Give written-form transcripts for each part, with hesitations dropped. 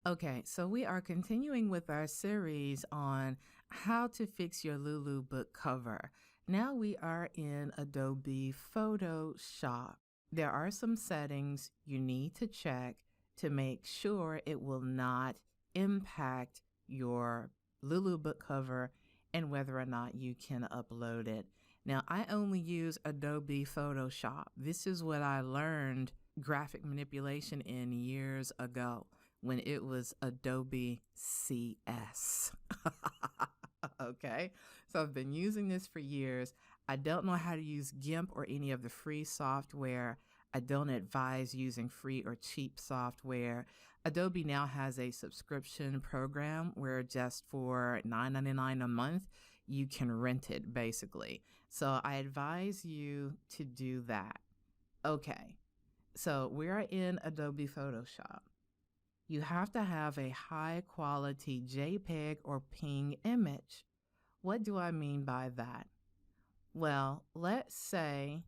Okay, so we are continuing with our series on how to fix your Lulu book cover. Now we are in Adobe Photoshop. There are some settings you need to check to make sure it will not impact your Lulu book cover and whether or not you can upload it. Now, I only use Adobe Photoshop. This is what I learned graphic manipulation in years ago when it was Adobe CS. Okay, so I've been using this for years. I don't know how to use GIMP or any of the free software. I don't advise using free or cheap software. Adobe now has a subscription program where just for $9.99 a month, you can rent it basically. So I advise you to do that. Okay, so we are in Adobe Photoshop. You have to have a high quality JPEG or PNG image. What do I mean by that? Well, let's say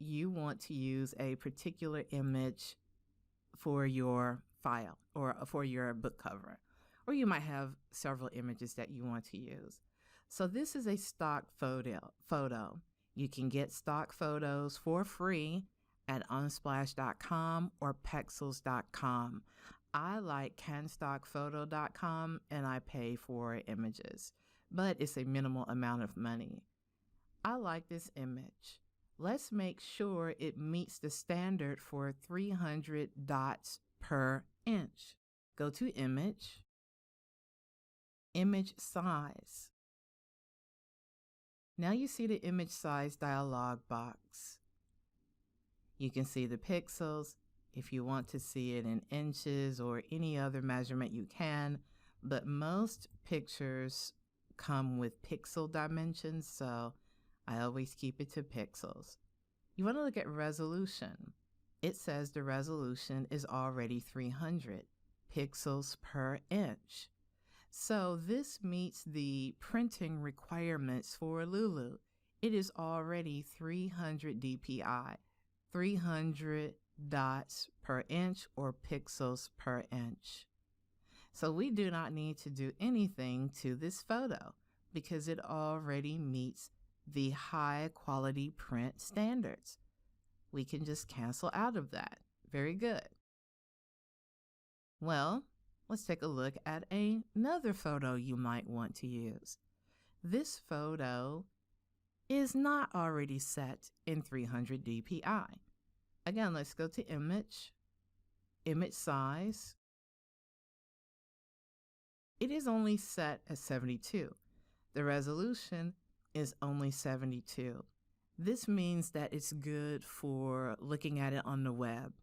you want to use a particular image for your file or for your book cover, or you might have several images that you want to use. So this is a stock photo. You can get stock photos for free at unsplash.com or pexels.com. I like canstockphoto.com and I pay for images, but it's a minimal amount of money. I like this image. Let's make sure it meets the standard for 300 dots per inch. Go to Image, Image Size. Now you see the image size dialog box. You can see the pixels. If you want to see it in inches or any other measurement, you can, but most pictures come with pixel dimensions, so I always keep it to pixels. You want to look at resolution. It says the resolution is already 300 pixels per inch. So this meets the printing requirements for Lulu. It is already 300 dpi, 300 dots per inch or pixels per inch. So we do not need to do anything to this photo because it already meets the high quality print standards. We can just cancel out of that. Very good. Well, let's take a look at another photo you might want to use. This photo is not already set in 300 dpi. Again, let's go to Image, Image Size. It is only set at 72. The resolution is only 72. This means that it's good for looking at it on the web.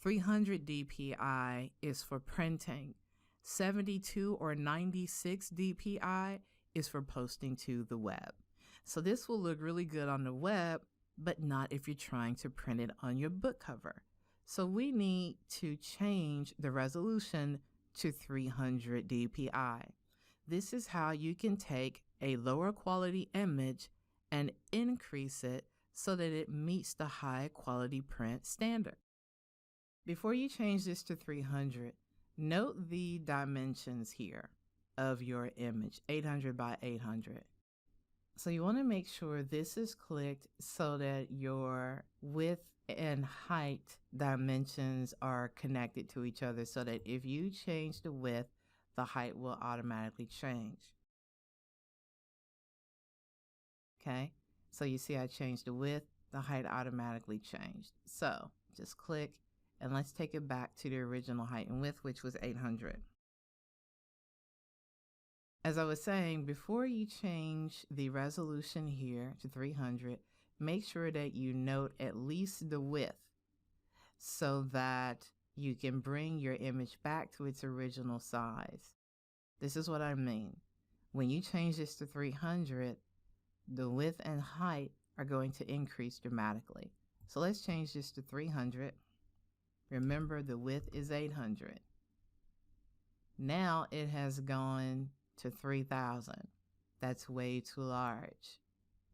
300 dpi is for printing. 72 or 96 dpi is for posting to the web. So this will look really good on the web, but not if you're trying to print it on your book cover. So we need to change the resolution to 300 dpi. This is how you can take a lower quality image and increase it so that it meets the high quality print standard. Before you change this to 300, note the dimensions here of your image, 800 by 800. So you want to make sure this is clicked so that your width and height dimensions are connected to each other so that if you change the width, the height will automatically change. Okay, so you see I changed the width, the height automatically changed. So just click and let's take it back to the original height and width, which was 800. As I was saying, before you change the resolution here to 300, make sure that you note at least the width so that you can bring your image back to its original size. This is what I mean. When you change this to 300, the width and height are going to increase dramatically. So let's change this to 300. Remember, the width is 800. Now it has gone to 3000. That's way too large.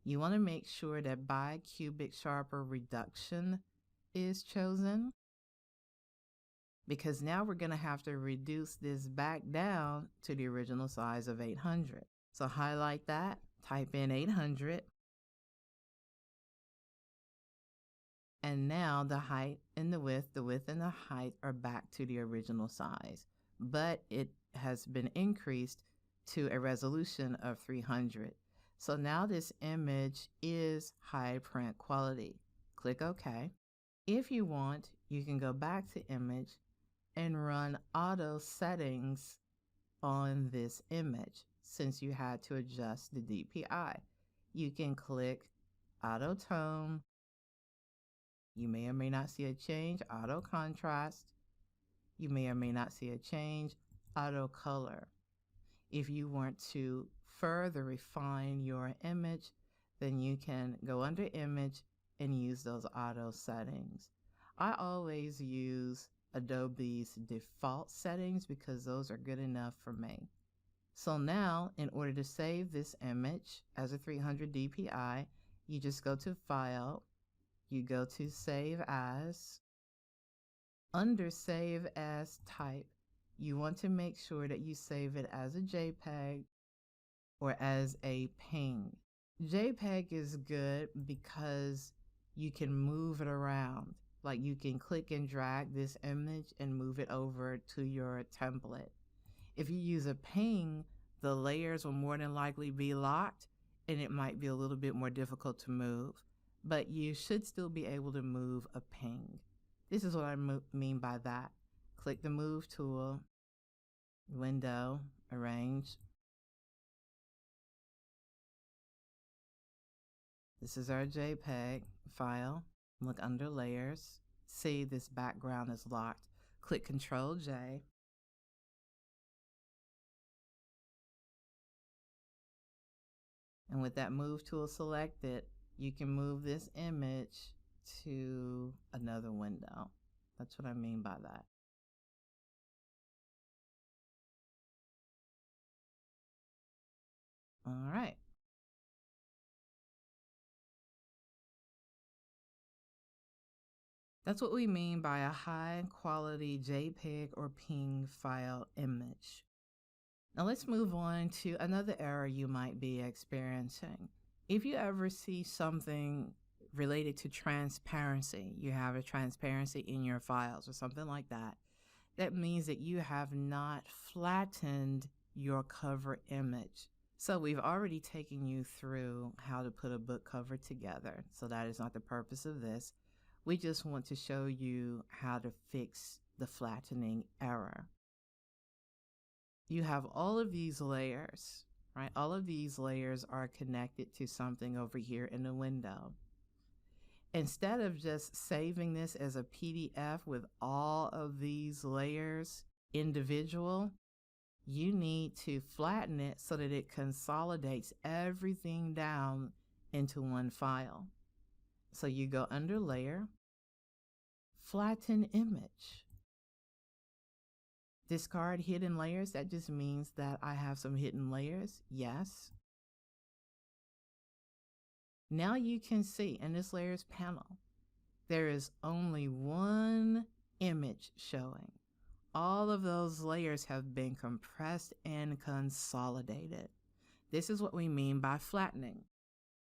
You want to make sure that bicubic sharper reduction is chosen. because now we're going to have to reduce this back down to the original size of 800. So highlight that, type in 800, and now the height and the width and the height are back to the original size, but it has been increased to a resolution of 300. So now this image is high print quality. Click OK. If you want, you can go back to image and run auto settings on this image. Since you had to adjust the DPI, you can click auto tone. You may or may not see a change. Auto contrast. You may or may not see a change. Auto color. If you want to further refine your image, then you can go under image and use those auto settings. I always use Adobe's default settings because those are good enough for me. So now, in order to save this image as a 300 DPI, you just go to File, you go to Save As. Under Save As type, you want to make sure that you save it as a JPEG or as a PNG. JPEG is good because you can move it around. Like you can click and drag this image and move it over to your template. If you use a PNG, the layers will more than likely be locked and it might be a little bit more difficult to move, but you should still be able to move a PNG. This is what I mean by that. Click the Move tool, Window, Arrange. This is our JPEG file. Look under Layers. See this background is locked. Click Control J. And with that Move tool selected, you can move this image to another window. That's what I mean by that. All right. That's what we mean by a high quality JPEG or PNG file image. Now let's move on to another error you might be experiencing. If you ever see something related to transparency, you have a transparency in your files or something like that, that means that you have not flattened your cover image. So we've already taken you through how to put a book cover together. So that is not the purpose of this. We just want to show you how to fix the flattening error. You have all of these layers, right? All of these layers are connected to something over here in the window. Instead of just saving this as a PDF with all of these layers individual, you need to flatten it so that it consolidates everything down into one file. So you go under Layer, Flatten Image. Discard hidden layers. That just means that I have some hidden layers. Yes. Now you can see in this layers panel, there is only one image showing. All of those layers have been compressed and consolidated. This is what we mean by flattening.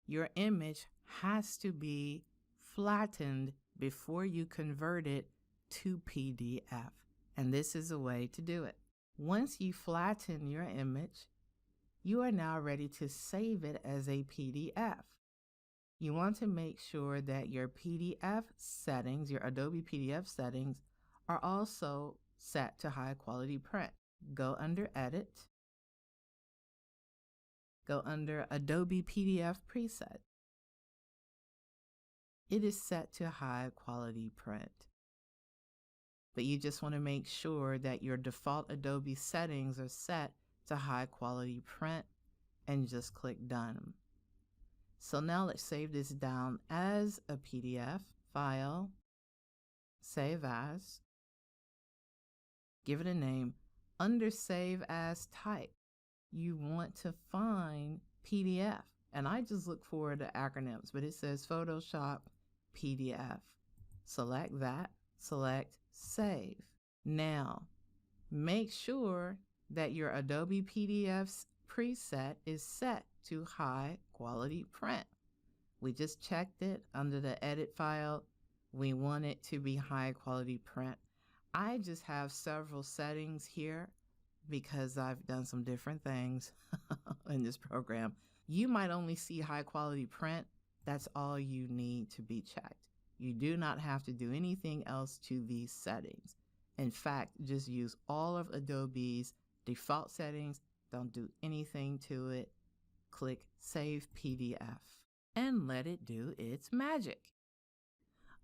Your image has to be flattened before you convert it to PDF. And this is a way to do it. Once you flatten your image, you are now ready to save it as a PDF. You want to make sure that your PDF settings, your Adobe PDF settings, are also set to high quality print. Go under Edit. Go under Adobe PDF Preset. It is set to high quality print. But you just want to make sure that your default Adobe settings are set to high quality print and just click Done. So now let's save this down as a PDF. File, Save As, give it a name. Under Save As type, you want to find PDF. And I just look for the acronyms, but it says Photoshop PDF. Select that, select Save. Now, make sure that your Adobe PDFs preset is set to high quality print. We just checked it under the edit file. We want it to be high quality print. I just have several settings here because I've done some different things in this program. You might only see high quality print. That's all you need to be checked. You do not have to do anything else to these settings. In fact, just use all of Adobe's default settings. Don't do anything to it. Click Save PDF and let it do its magic.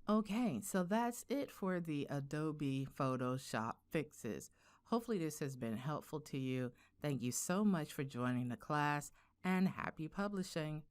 Okay, so that's it for the Adobe Photoshop fixes. Hopefully this has been helpful to you. Thank you so much for joining the class and happy publishing.